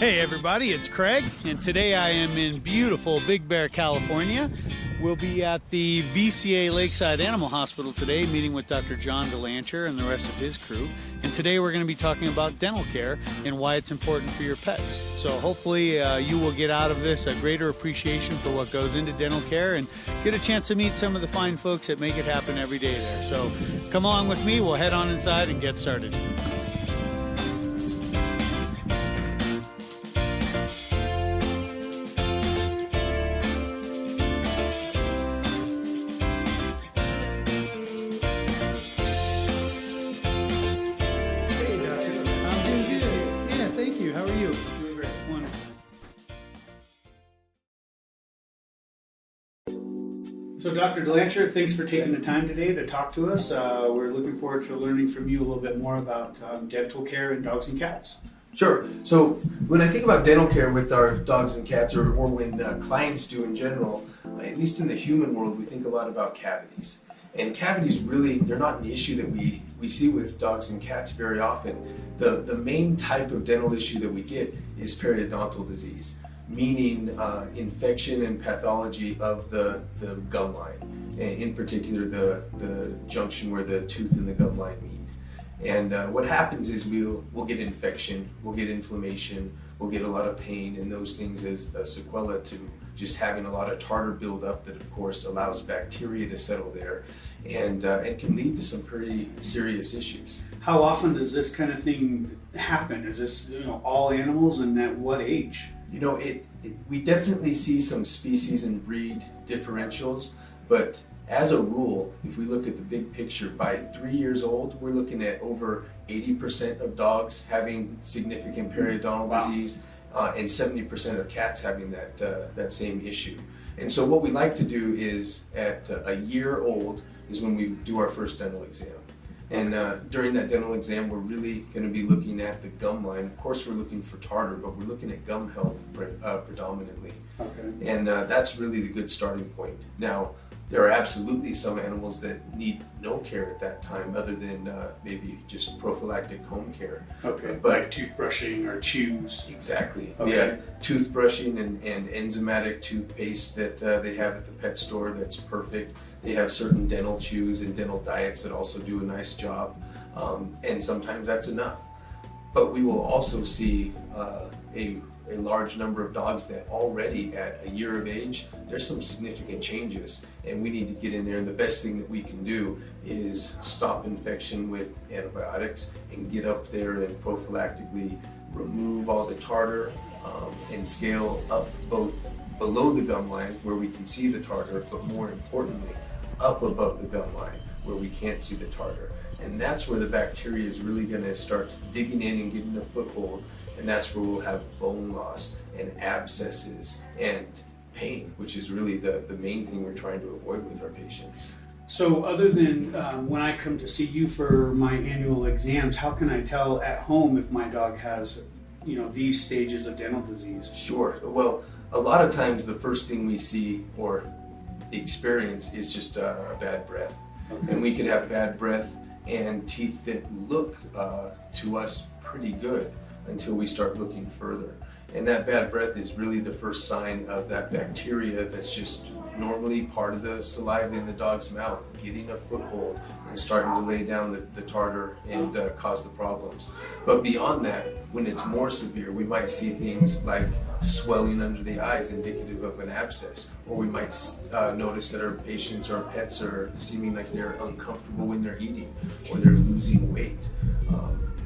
Hey everybody, it's Craig, and today I am in beautiful Big Bear, California. We'll be at the VCA Lakeside Animal Hospital today, meeting with Dr. John DeLandtsheer and the rest of his crew. And today we're going to be talking about dental care and why it's important for your pets. So hopefully you will get out of this a greater appreciation for what goes into dental care and get a chance to meet some of the fine folks that make it happen every day there. So come along with me, we'll head on inside and get started. So Dr. DeLandtsheer, thanks for taking the time today to talk to us. We're looking forward to learning from you a little bit more about dental care in dogs and cats. Sure. So when I think about dental care with our dogs and cats, or when clients do in general, at least in the human world, we think a lot about cavities. And cavities really, they're not an issue that we see with dogs and cats very often. The main type of dental issue that we get is periodontal disease, meaning infection and pathology of the gum line, and in particular the junction where the tooth and the gum line meet. And what happens is we'll get infection, we'll get inflammation, we'll get a lot of pain, and those things as a sequela to just having a lot of tartar buildup that of course allows bacteria to settle there, and it can lead to some pretty serious issues. How often does this kind of thing happen? Is this all animals, and at what age? We definitely see some species and breed differentials, but as a rule, if we look at the big picture, by 3 years old, we're looking at over 80% of dogs having significant periodontal disease, and 70% of cats having that same issue. And so what we like to do is at a year old is when we do our first dental exam. And during that dental exam, we're really going to be looking at the gum line. Of course, we're looking for tartar, but we're looking at gum health predominantly. Okay. And that's really the good starting point. Now, there are absolutely some animals that need no care at that time, other than maybe just prophylactic home care. Okay, but like toothbrushing or chews. Exactly. Okay. Yeah, toothbrushing and enzymatic toothpaste that they have at the pet store, that's perfect. They have certain dental chews and dental diets that also do a nice job, and sometimes that's enough. But we will also see a large number of dogs that already at a year of age, there's some significant changes, and we need to get in there, and the best thing that we can do is stop infection with antibiotics and get up there and prophylactically remove all the tartar, and scale up both below the gum line where we can see the tartar, but more importantly, up above the gum line where we can't see the tartar. And that's where the bacteria is really going to start digging in and getting a foothold, and that's where we'll have bone loss and abscesses and pain, which is really the main thing we're trying to avoid with our patients. So other than when I come to see you for my annual exams, how can I tell at home if my dog has these stages of dental disease? Sure. Well, a lot of times the first thing we see or experience is just a bad breath. Okay. And we could have bad breath and teeth that look to us pretty good until we start looking further. And that bad breath is really the first sign of that bacteria that's just normally part of the saliva in the dog's mouth getting a foothold and starting to lay down the tartar and cause the problems. But beyond that, when it's more severe, we might see things like swelling under the eyes indicative of an abscess, or we might notice that our patients or our pets are seeming like they're uncomfortable when they're eating, or they're losing weight.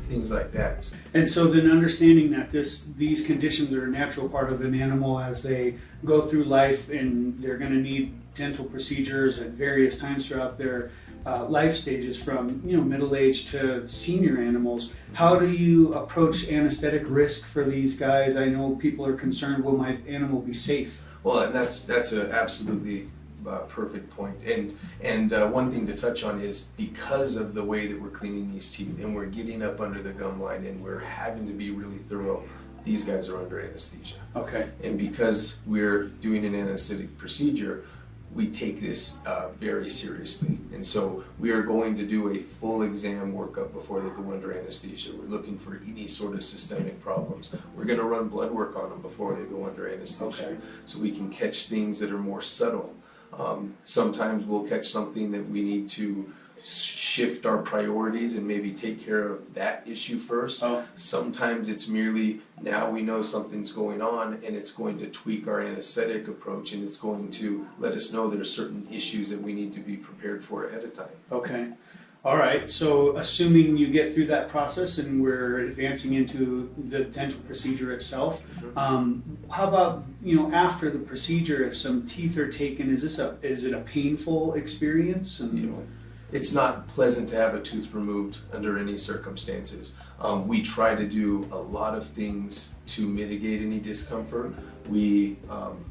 Things like that. And so then understanding that these conditions are a natural part of an animal as they go through life, and they're going to need dental procedures at various times throughout their life stages, from middle age to senior animals. How do you approach anesthetic risk for these guys? I know people are concerned, will my animal be safe? Well, and that's an absolutely perfect point. And one thing to touch on is, because of the way that we're cleaning these teeth and we're getting up under the gum line and we're having to be really thorough, these guys are under anesthesia. Okay. And because we're doing an anesthetic procedure, we take this very seriously. And so we are going to do a full exam workup before they go under anesthesia. We're looking for any sort of systemic problems. We're going to run blood work on them before they go under anesthesia, Okay. so we can catch things that are more subtle. Sometimes we'll catch something that we need to shift our priorities and maybe take care of that issue first. Oh. Sometimes it's merely now we know something's going on, and it's going to tweak our anesthetic approach, and it's going to let us know there's certain issues that we need to be prepared for ahead of time. Okay. All right. So assuming you get through that process and we're advancing into the dental procedure itself, how about, after the procedure, if some teeth are taken, is it a painful experience? And, It's not pleasant to have a tooth removed under any circumstances. We try to do a lot of things to mitigate any discomfort. We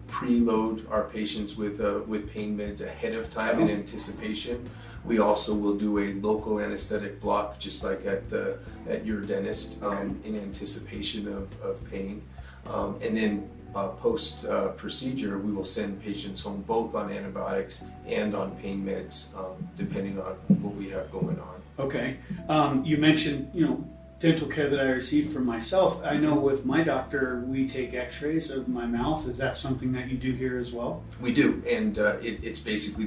preload our patients with pain meds ahead of time in anticipation. We also will do a local anesthetic block, just like at your dentist, in anticipation of pain. And then post procedure, we will send patients home both on antibiotics and on pain meds, depending on what we have going on. Okay. You mentioned, dental care that I received from myself. I know with my doctor, we take x-rays of my mouth. Is that something that you do here as well? We do, and it's basically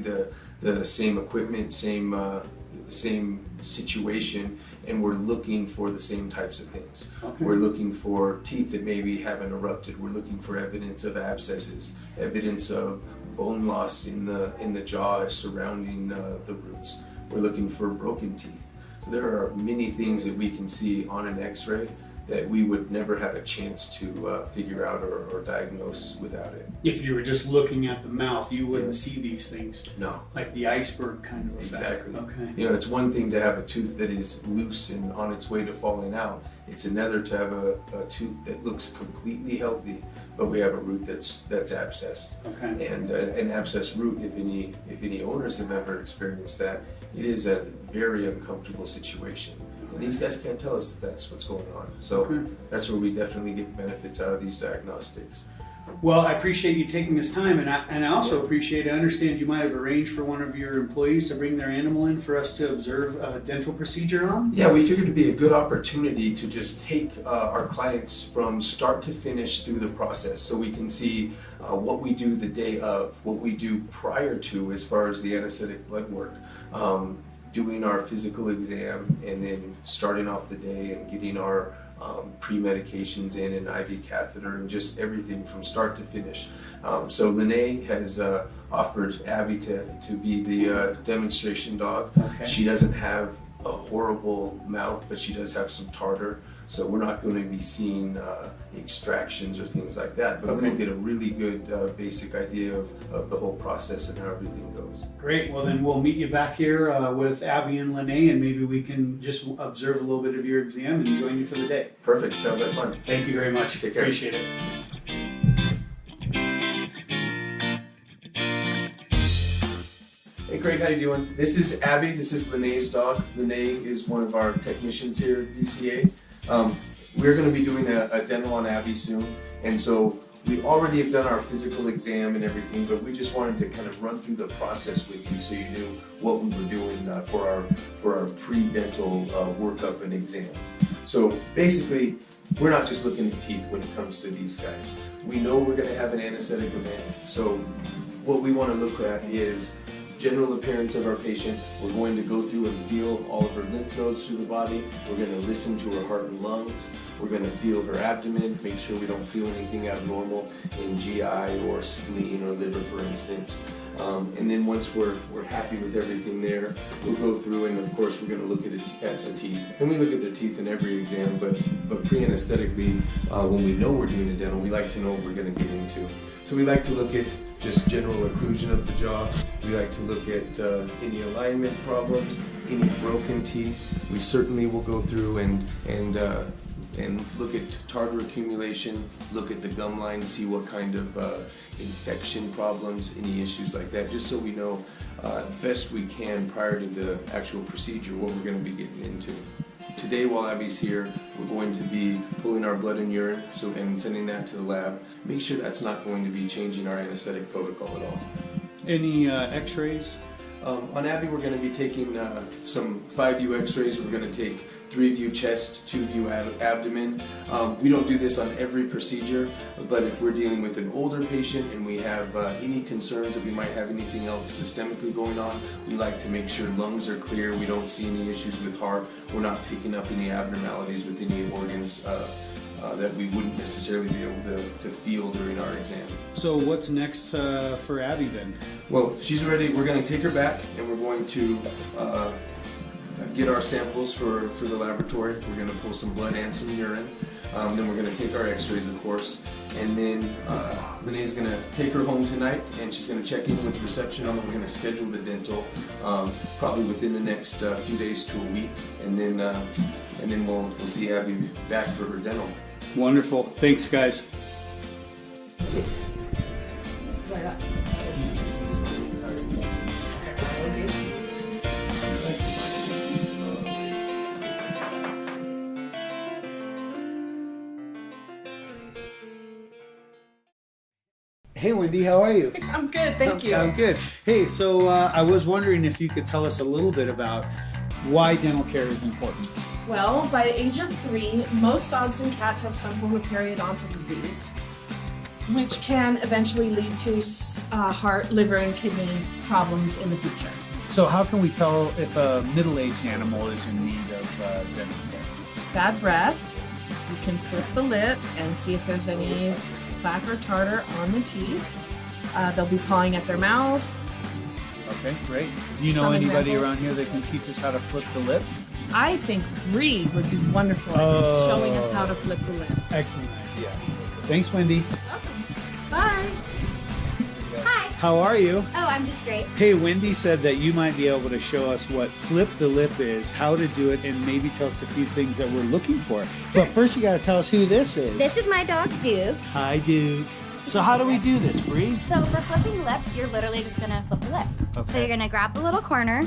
the same equipment, same situation, and we're looking for the same types of things. Okay. We're looking for teeth that maybe haven't erupted. We're looking for evidence of abscesses, evidence of bone loss in the jaw surrounding the roots. We're looking for broken teeth. So there are many things that we can see on an x-ray that we would never have a chance to figure out or diagnose without it. If you were just looking at the mouth, you wouldn't see these things. No. Like the iceberg kind of effect. Exactly. Okay. It's one thing to have a tooth that is loose and on its way to falling out. It's another to have a tooth that looks completely healthy, but we have a root that's abscessed. Okay. And an abscessed root, if any owners have ever experienced that, it is a very uncomfortable situation. And these guys can't tell us that that's what's going on. So that's where we definitely get benefits out of these diagnostics. Well, I appreciate you taking this time, and I also appreciate, I understand you might have arranged for one of your employees to bring their animal in for us to observe a dental procedure on? Yeah, we figured it'd be a good opportunity to just take our clients from start to finish through the process, so we can see what we do the day of, what we do prior to as far as the anesthetic blood work, doing our physical exam, and then starting off the day and getting our pre-medications in, an IV catheter, and just everything from start to finish. So Lene has offered Abby to be the demonstration dog. Okay. She doesn't have a horrible mouth, but she does have some tartar. So we're not going to be seeing extractions or things like that, but we'll get a really good basic idea of the whole process and how everything goes. Great. Well, then we'll meet you back here with Abby and Lene, and maybe we can just observe a little bit of your exam and join you for the day. Perfect. Sounds like fun. Thank you very much. Take care. Appreciate it. Hey Craig, how you doing? This is Abby. This is Lene's dog. Lene is one of our technicians here at VCA. We're going to be doing a dental on Abby soon, and so we already have done our physical exam and everything, but we just wanted to kind of run through the process with you so you knew what we were doing for our pre-dental workup and exam. So basically, we're not just looking at teeth when it comes to these guys. We know we're going to have an anesthetic event, so what we want to look at is general appearance of our patient. We're going to go through and feel all of her lymph nodes through the body. We're going to listen to her heart and lungs. We're going to feel her abdomen, make sure we don't feel anything abnormal in GI or spleen or liver, for instance. And then once we're happy with everything there, we'll go through, and of course we're going to look at the teeth. And we look at their teeth in every exam, but pre-anesthetically, when we know we're doing a dental, we like to know what we're going to get into. So we like to look at just general occlusion of the jaw. We like to look at any alignment problems, any broken teeth. We certainly will go through and look at tartar accumulation, look at the gum line, see what kind of infection problems, any issues like that, just so we know best we can prior to the actual procedure what we're going to be getting into. Today, while Abby's here, we're going to be pulling our blood and urine and sending that to the lab. Make sure that's not going to be changing our anesthetic protocol at all. Any x-rays? On Abby, we're going to be taking some 5-view x-rays. We're going to take 3-view chest, 2-view abdomen. We don't do this on every procedure, but if we're dealing with an older patient and we have any concerns that we might have anything else systemically going on, we like to make sure lungs are clear, we don't see any issues with heart, we're not picking up any abnormalities with any organs that we wouldn't necessarily be able to feel during our exam. So what's next for Abby then? Well, she's ready. We're going to take her back and we're going to get our samples for the laboratory. We're going to pull some blood and some urine. Then we're going to take our x-rays, of course. And then Linnea going to take her home tonight and she's going to check in with reception on it. We're going to schedule the dental probably within the next few days to a week. And then we'll see Abby back for her dental. Wonderful. Thanks, guys. Hey Wendy, how are you? I'm good, thank you. I'm good. Hey, so I was wondering if you could tell us a little bit about why dental care is important. Well, by the age of 3, most dogs and cats have some form of periodontal disease, which can eventually lead to heart, liver, and kidney problems in the future. So how can we tell if a middle-aged animal is in need of dental care? Bad breath, you can flip the lip and see if there's any plaque or tartar on the teeth. They'll be pawing at their mouth. Okay, great. Do you know Some anybody examples. around here that can teach us how to flip the lip? I think Bree would be wonderful at showing us how to flip the lip. Excellent idea. Thanks, Wendy. Welcome. Bye. Hi. How are you? Oh, I'm just great. Hey, Wendy said that you might be able to show us what flip the lip is, how to do it, and maybe tell us a few things that we're looking for. But first you got to tell us who this is. This is my dog, Duke. Hi, Duke. So how do we do this, Bree? So for flipping lip, you're literally just going to flip the lip. Okay. So you're going to grab the little corner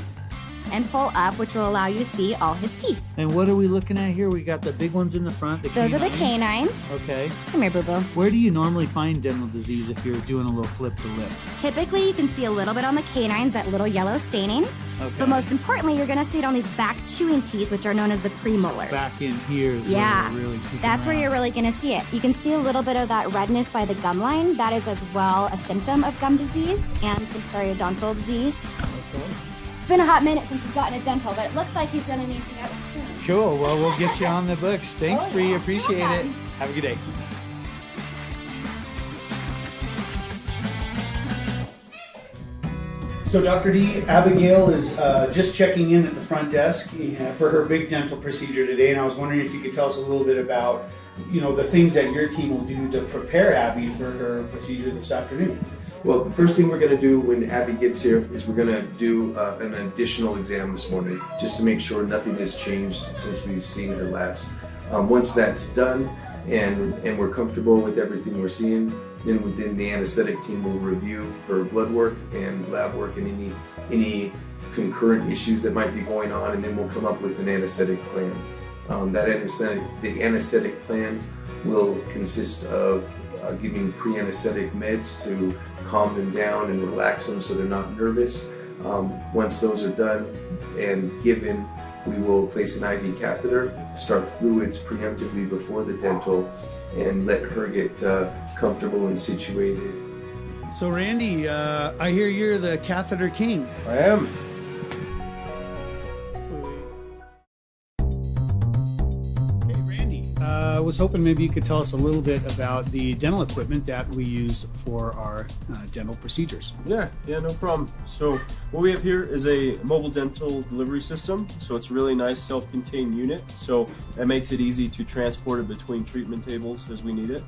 and pull up, which will allow you to see all his teeth. And what are we looking at here? We got the big ones in the front. Those are the canines. Okay. Come here, boo-boo. Where do you normally find dental disease if you're doing a little flip the lip? Typically, you can see a little bit on the canines, that little yellow staining. Okay. But most importantly, you're going to see it on these back chewing teeth, which are known as the premolars. Back in here is Yeah, where we're really peeking that's where around. you're really going to see it. You can see a little bit of that redness by the gum line. That is as well a symptom of gum disease and some periodontal disease. Okay. It's been a hot minute since he's gotten a dental, but it looks like he's going to need to get one soon. Cool. Well, we'll get you on the books. Thanks, Oh, Bree. yeah. Appreciate it. Welcome. Have a good day. So Dr. D, Abigail is just checking in at the front desk for her big dental procedure today, and I was wondering if you could tell us a little bit about, the things that your team will do to prepare Abby for her procedure this afternoon. Well, the first thing we're going to do when Abby gets here is we're going to do an additional exam this morning, just to make sure nothing has changed since we've seen her last. Once that's done and we're comfortable with everything we're seeing, then the anesthetic team will review her blood work and lab work and any concurrent issues that might be going on, and then we'll come up with an anesthetic plan. The anesthetic plan will consist of giving pre-anesthetic meds to calm them down and relax them so they're not nervous. Once those are done and given, we will place an IV catheter, start fluids preemptively before the dental, and let her get comfortable and situated. So Randy, I hear you're the catheter king. I am. Hey Randy, I was hoping maybe you could tell us a little bit about the dental equipment that we use for our dental procedures. Yeah, no problem. So what we have here is a mobile dental delivery system. So it's a really nice self-contained unit. So that makes it easy to transport it between treatment tables as we need it.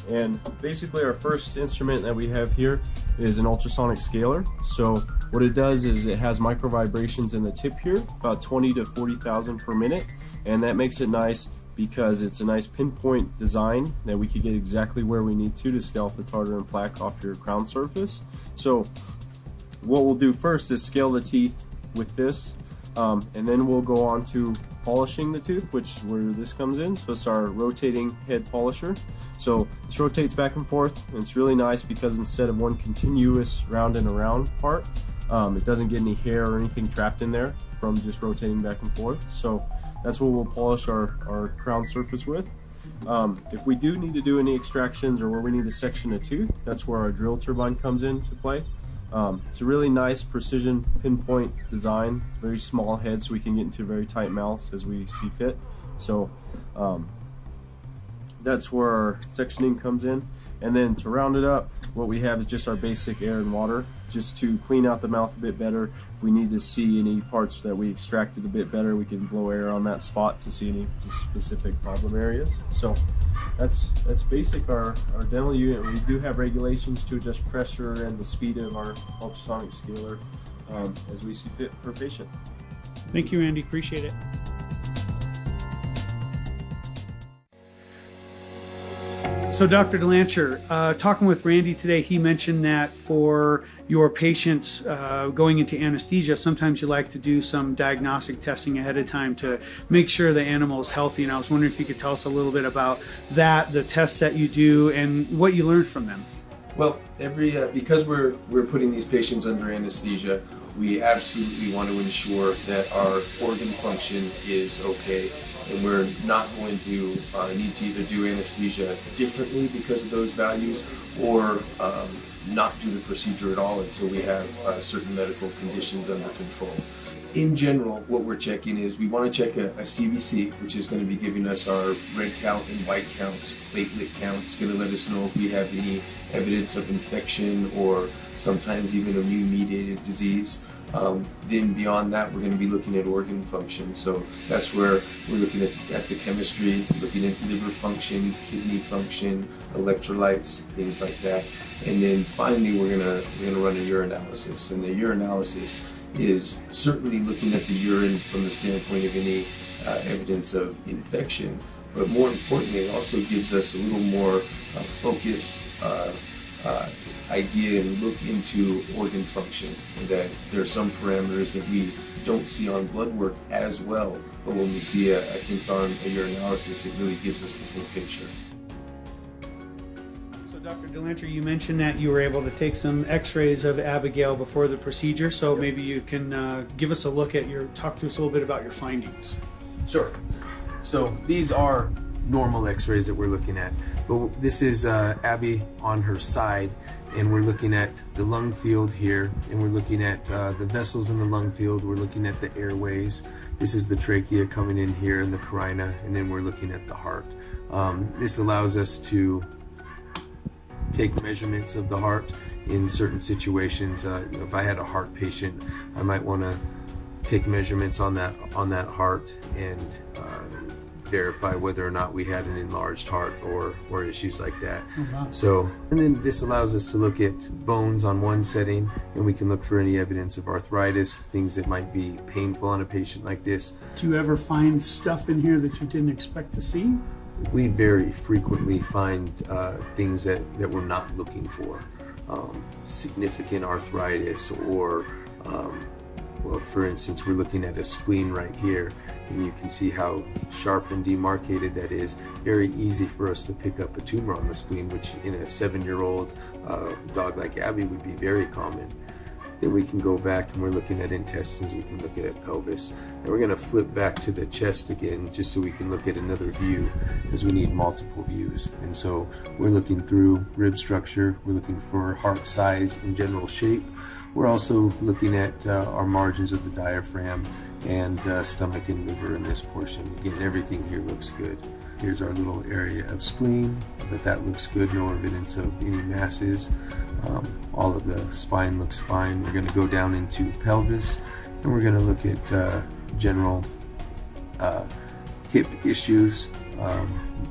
And basically our first instrument that we have here is an ultrasonic scaler. So what it does is it has micro vibrations in the tip here, about 20 to 40,000 per minute. And that makes it nice because it's a nice pinpoint design that we can get exactly where we need to scale off the tartar and plaque off your crown surface. So what we'll do first is scale the teeth with this. And then we'll go on to polishing the tooth, which is where this comes in. So it's our rotating head polisher. So this rotates back and forth, and it's really nice because instead of one continuous round and around part, it doesn't get any hair or anything trapped in there from just rotating back and forth. So that's what we'll polish our crown surface with. If we do need to do any extractions or where we need to section a tooth, that's where our drill turbine comes into play. It's a really nice precision pinpoint design, very small head so we can get into very tight mouths as we see fit. So that's where our sectioning comes in. And then to round it up, what we have is just our basic air and water, just to clean out the mouth a bit better. If we need to see any parts that we extracted a bit better, we can blow air on that spot to see any specific problem areas. So that's basic our dental unit. We do have regulations to adjust pressure and the speed of our ultrasonic scaler as we see fit per patient. Thank you, Randy. Appreciate it. So Dr. DeLandtsheer, talking with Randy today, he mentioned that for your patients going into anesthesia, sometimes you like to do some diagnostic testing ahead of time to make sure the animal is healthy. And I was wondering if you could tell us a little bit about that, the tests that you do, and what you learned from them. Well, because we're putting these patients under anesthesia, we absolutely want to ensure that our organ function is okay. And we're not going to need to either do anesthesia differently because of those values or not do the procedure at all until we have certain medical conditions under control. In general, what we're checking is we want to check a CBC, which is going to be giving us our red count and white count, platelet count. It's going to let us know if we have any evidence of infection or sometimes even immune-mediated disease. Then beyond that, we're going to be looking at organ function. So that's where we're looking at the chemistry, looking at liver function, kidney function, electrolytes, things like that. And then finally, we're gonna run a urinalysis. And the urinalysis is certainly looking at the urine from the standpoint of any evidence of infection. But more importantly, it also gives us a little more focused idea and look into organ function, and that there are some parameters that we don't see on blood work as well, but when we see a hint on a urinalysis, it really gives us the full picture. So Dr. DeLandtsheer, you mentioned that you were able to take some x-rays of Abigail before the procedure, so maybe you can give us a look at talk to us a little bit about your findings. Sure. So these are normal x-rays that we're looking at, but this is Abby on her side, and we're looking at the lung field here, and we're looking at the vessels in the lung field, we're looking at the airways. This is the trachea coming in here and the carina, and then we're looking at the heart. This allows us to take measurements of the heart in certain situations. If I had a heart patient, I might want to take measurements on that heart and verify whether or not we had an enlarged heart or issues like that. So, and then this allows us to look at bones on one setting, and we can look for any evidence of arthritis, things that might be painful on a patient like this. Do you ever find stuff in here that you didn't expect to see? We very frequently find things that we're not looking for. Significant arthritis or well, for instance, we're looking at a spleen right here, and you can see how sharp and demarcated that is. Very easy for us to pick up a tumor on the spleen, which in a 7-year-old dog like Abby would be very common. Then we can go back and we're looking at intestines, we can look at pelvis. And we're going to flip back to the chest again just so we can look at another view, because we need multiple views. And so we're looking through rib structure, we're looking for heart size and general shape. We're also looking at our margins of the diaphragm and stomach and liver in this portion. Again, everything here looks good. Here's our little area of spleen, but that looks good, no evidence of any masses. All of the spine looks fine. We're going to go down into pelvis, and we're going to look at general hip issues.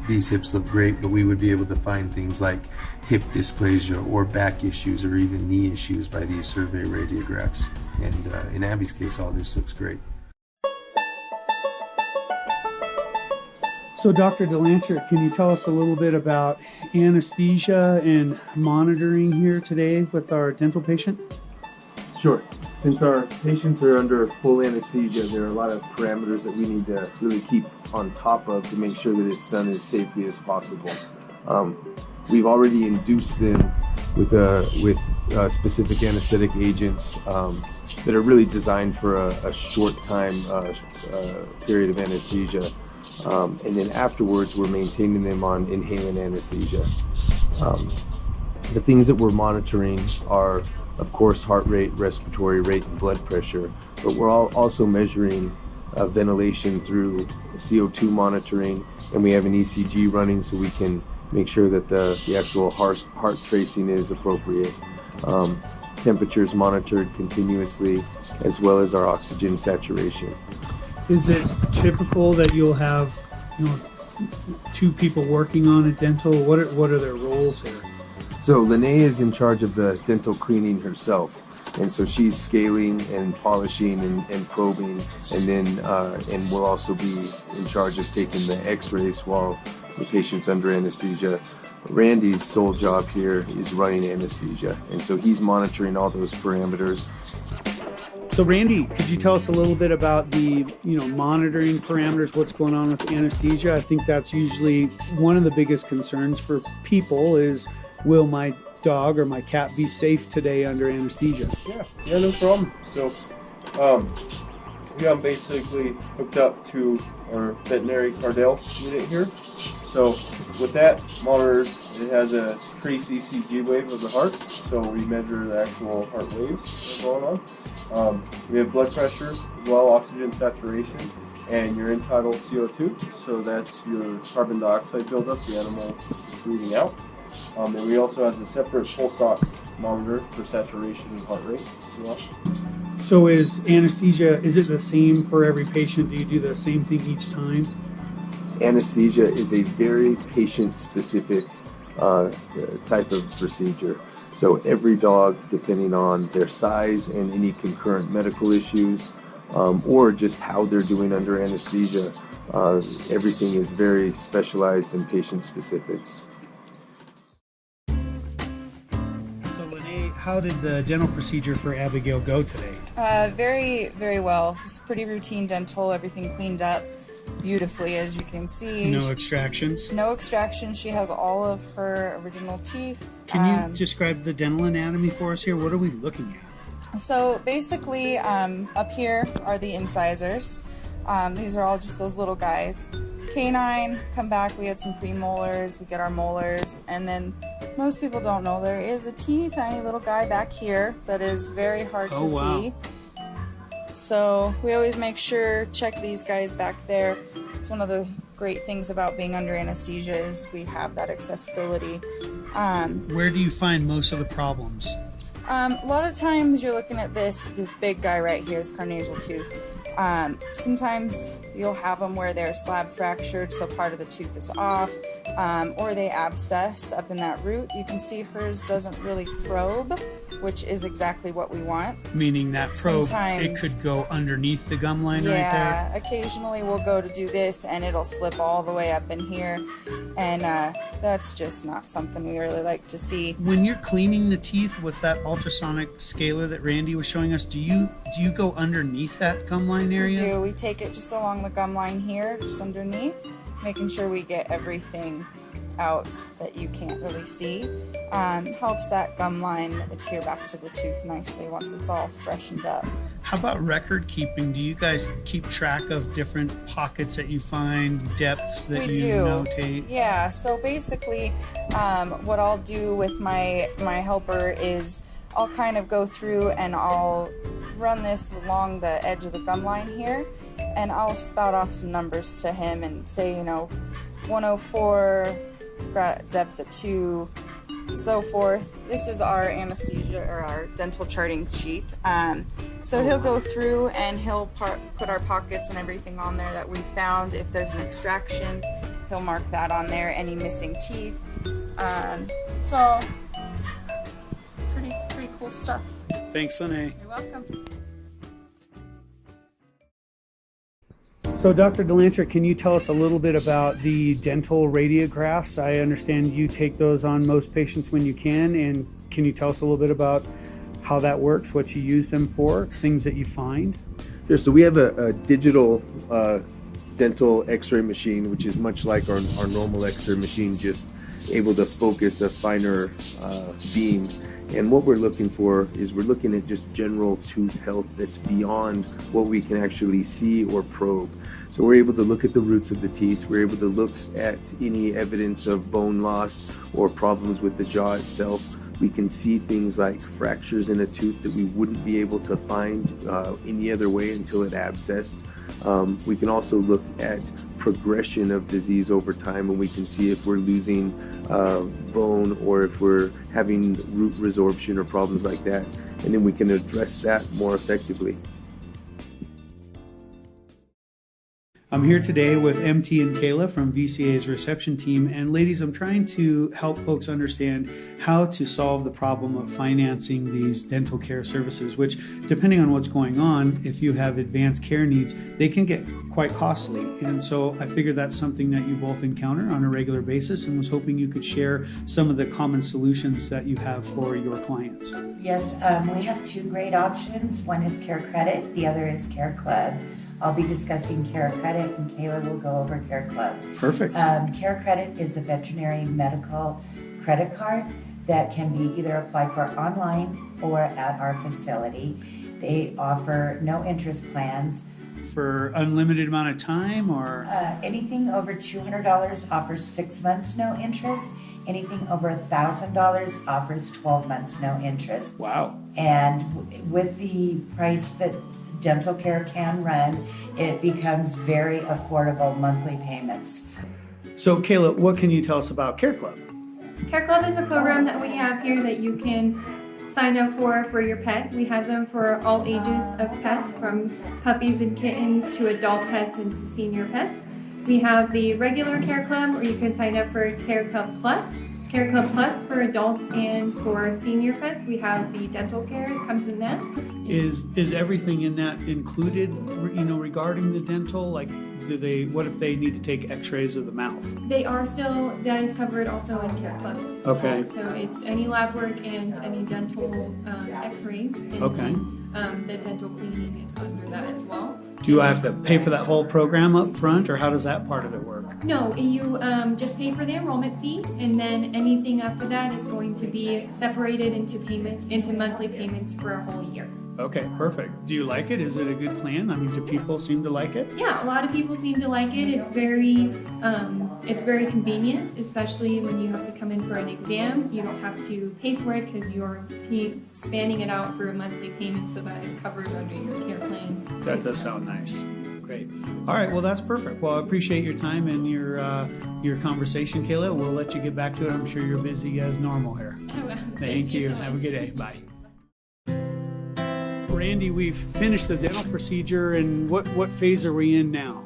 These hips look great, but we would be able to find things like hip dysplasia or back issues or even knee issues by these survey radiographs. And in Abby's case, all this looks great. So Dr. DeLandtsheer, can you tell us a little bit about anesthesia and monitoring here today with our dental patient? Sure. Since our patients are under full anesthesia, there are a lot of parameters that we need to really keep on top of to make sure that it's done as safely as possible. We've already induced them with specific anesthetic agents that are really designed for a short time period of anesthesia. And then afterwards, we're maintaining them on inhalant anesthesia. The things that we're monitoring are, of course, heart rate, respiratory rate, and blood pressure, but we're also measuring ventilation through CO2 monitoring, and we have an ECG running so we can make sure that the actual heart tracing is appropriate. Temperatures monitored continuously, as well as our oxygen saturation. Is it typical that you'll have, two people working on a dental? What are their roles here? So Lene is in charge of the dental cleaning herself. And so she's scaling and polishing and probing, and then and we'll also be in charge of taking the x-rays while the patient's under anesthesia. Randy's sole job here is running anesthesia, and so he's monitoring all those parameters. So Randy, could you tell us a little bit about the, monitoring parameters, what's going on with anesthesia? I think that's usually one of the biggest concerns for people is, will my dog or my cat be safe today under anesthesia? Yeah, no problem. So, I'm basically hooked up to our veterinary Cardell unit here. So with that monitor, it has a trace ECG wave of the heart. So we measure the actual heart waves that are going on. We have blood pressure as well, oxygen saturation, and your end-tidal CO2. So that's your carbon dioxide buildup the animal is breathing out. And we also have a separate pulse ox monitor for saturation and heart rate as well. So is anesthesia, is it the same for every patient? Do you do the same thing each time? Anesthesia is a very patient-specific type of procedure. So every dog, depending on their size and any concurrent medical issues, or just how they're doing under anesthesia, everything is very specialized and patient-specific. How did the dental procedure for Abigail go today? Very, very well. Just pretty routine dental, everything cleaned up beautifully, as you can see. No extractions? No extractions. She has all of her original teeth. Can you describe the dental anatomy for us here? What are we looking at? So basically, up here are the incisors. These are all just those little guys. Canine, come back, we had some premolars, we get our molars, and then most people don't know there is a teeny tiny little guy back here that is very hard to see. So we always make sure, check these guys back there. It's one of the great things about being under anesthesia is we have that accessibility. Where do you find most of the problems? A lot of times you're looking at this big guy right here, this carnasial tooth. Sometimes you'll have them where they're slab fractured, so part of the tooth is off, or they abscess up in that root. You can see hers doesn't really probe, which is exactly what we want. Meaning that probe, Sometimes, it could go underneath the gum line right there? Yeah, occasionally we'll go to do this and it'll slip all the way up in here, and that's just not something we really like to see. When you're cleaning the teeth with that ultrasonic scaler that Randy was showing us, do you go underneath that gum line area? We do. We take it just along the gum line here, just underneath, making sure we get everything out that you can't really see. Helps that gum line adhere back to the tooth nicely once it's all freshened up. How about record keeping? Do you guys keep track of different pockets that you find, depths that you notate? Yeah, so basically what I'll do with my helper is I'll kind of go through and I'll run this along the edge of the gum line here, and I'll spout off some numbers to him and say, 104, got depth at 2, so forth. This is our anesthesia or our dental charting sheet. So he'll go through and he'll put our pockets and everything on there that we found. If there's an extraction, he'll mark that on there, any missing teeth. So pretty cool stuff. Thanks, Lene. You're welcome. So Dr. DeLandtsheer, can you tell us a little bit about the dental radiographs? I understand you take those on most patients when you can, and can you tell us a little bit about how that works, what you use them for, things that you find? Sure. So we have a digital dental x-ray machine, which is much like our normal x-ray machine, just able to focus a finer beam. And what we're looking for is we're looking at just general tooth health that's beyond what we can actually see or probe. So we're able to look at the roots of the teeth, we're able to look at any evidence of bone loss or problems with the jaw itself. We can see things like fractures in a tooth that we wouldn't be able to find any other way until it abscessed. We can also look at progression of disease over time, and we can see if we're losing bone or if we're having root resorption or problems like that, and then we can address that more effectively. I'm here today with MT and Kayla from VCA's reception team, and ladies, I'm trying to help folks understand how to solve the problem of financing these dental care services, which, depending on what's going on, if you have advanced care needs, they can get quite costly. And so I figured that's something that you both encounter on a regular basis, and was hoping you could share some of the common solutions that you have for your clients. Yes, we have two great options. One is Care Credit, the other is Care Club. I'll be discussing Care Credit, and Kayla will go over Care Club. Perfect. Care Credit is a veterinary medical credit card that can be either applied for online or at our facility. They offer no interest plans. For unlimited amount of time, or? Anything over $200 offers 6 months no interest. Anything over $1,000 offers 12 months no interest. Wow. And with the price that dental care can run, it becomes very affordable monthly payments. So Kayla, what can you tell us about Care Club? Care Club is a program that we have here that you can sign up for your pet. We have them for all ages of pets, from puppies and kittens to adult pets and to senior pets. We have the regular Care Club, or you can sign up for Care Club Plus. Care Club Plus for adults and for senior pets. We have the dental care, it comes in that. Is everything in that included, regarding the dental? Like, what if they need to take x-rays of the mouth? They are still, that is covered also in Care Club. Okay. So it's any lab work and any dental x-rays. And okay. The dental cleaning is under that as well. Do I have to pay for that whole program up front, or how does that part of it work? No, you just pay for the enrollment fee, and then anything after that is going to be separated into monthly payments for a whole year. Okay, perfect. Do you like it? Is it a good plan? I mean, do people seem to like it? Yeah, a lot of people seem to like it. It's very convenient, especially when you have to come in for an exam. You don't have to pay for it because you're spanning it out for a monthly payment, so that is covered under your care plan. That does sound nice. Great. All right, well, that's perfect. Well, I appreciate your time and your conversation, Kayla. We'll let you get back to it. I'm sure you're busy as normal here. Thank you. So have a good day. Bye. Randy, we've finished the dental procedure, and what phase are we in now?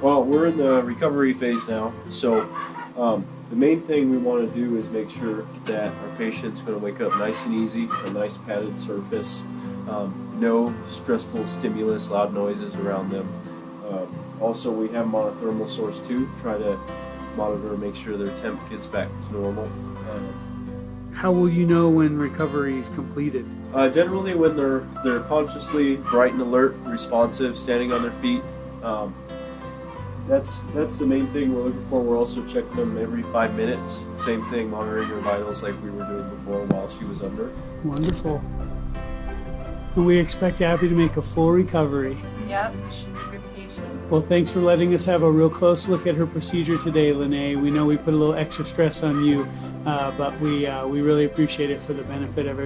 Well, we're in the recovery phase now. So the main thing we want to do is make sure that our patient's going to wake up nice and easy, a nice padded surface, no stressful stimulus, loud noises around them. Also, we have them on a thermal source too. Try to monitor, make sure their temp gets back to normal. How will you know when recovery is completed? Generally, when they're consciously bright and alert, responsive, standing on their feet. That's the main thing we're looking for. We're also checking them every 5 minutes. Same thing, monitoring her vitals like we were doing before while she was under. Wonderful. And we expect Abby to make a full recovery. Yep, she's a good patient. Well, thanks for letting us have a real close look at her procedure today, Lene. We know we put a little extra stress on you, but we really appreciate it for the benefit of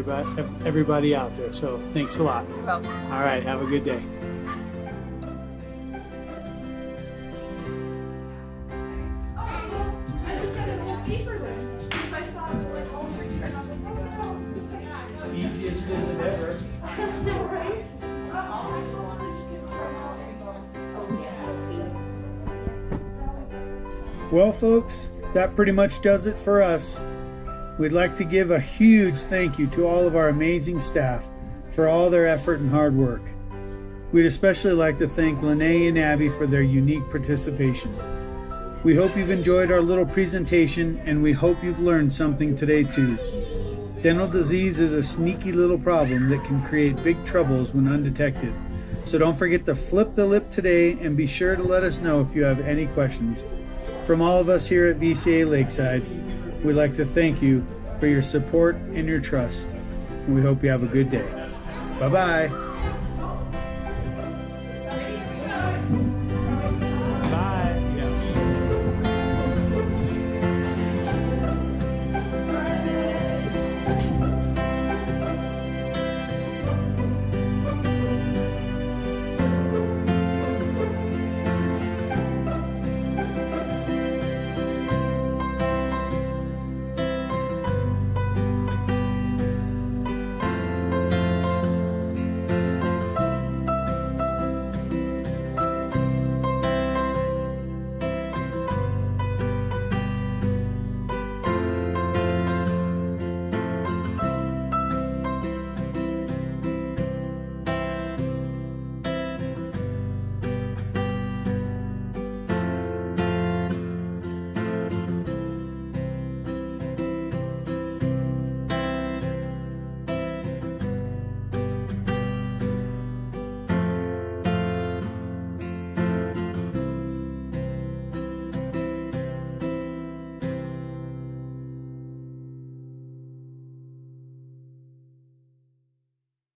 everybody out there. So thanks a lot. You're welcome. All right, have a good day. Easiest visit ever. Well, folks, that pretty much does it for us. We'd like to give a huge thank you to all of our amazing staff for all their effort and hard work. We'd especially like to thank Lene and Abby for their unique participation. We hope you've enjoyed our little presentation, and we hope you've learned something today too. Dental disease is a sneaky little problem that can create big troubles when undetected. So don't forget to flip the lip today and be sure to let us know if you have any questions. From all of us here at VCA Lakeside, we'd like to thank you for your support and your trust. And we hope you have a good day. Bye-bye.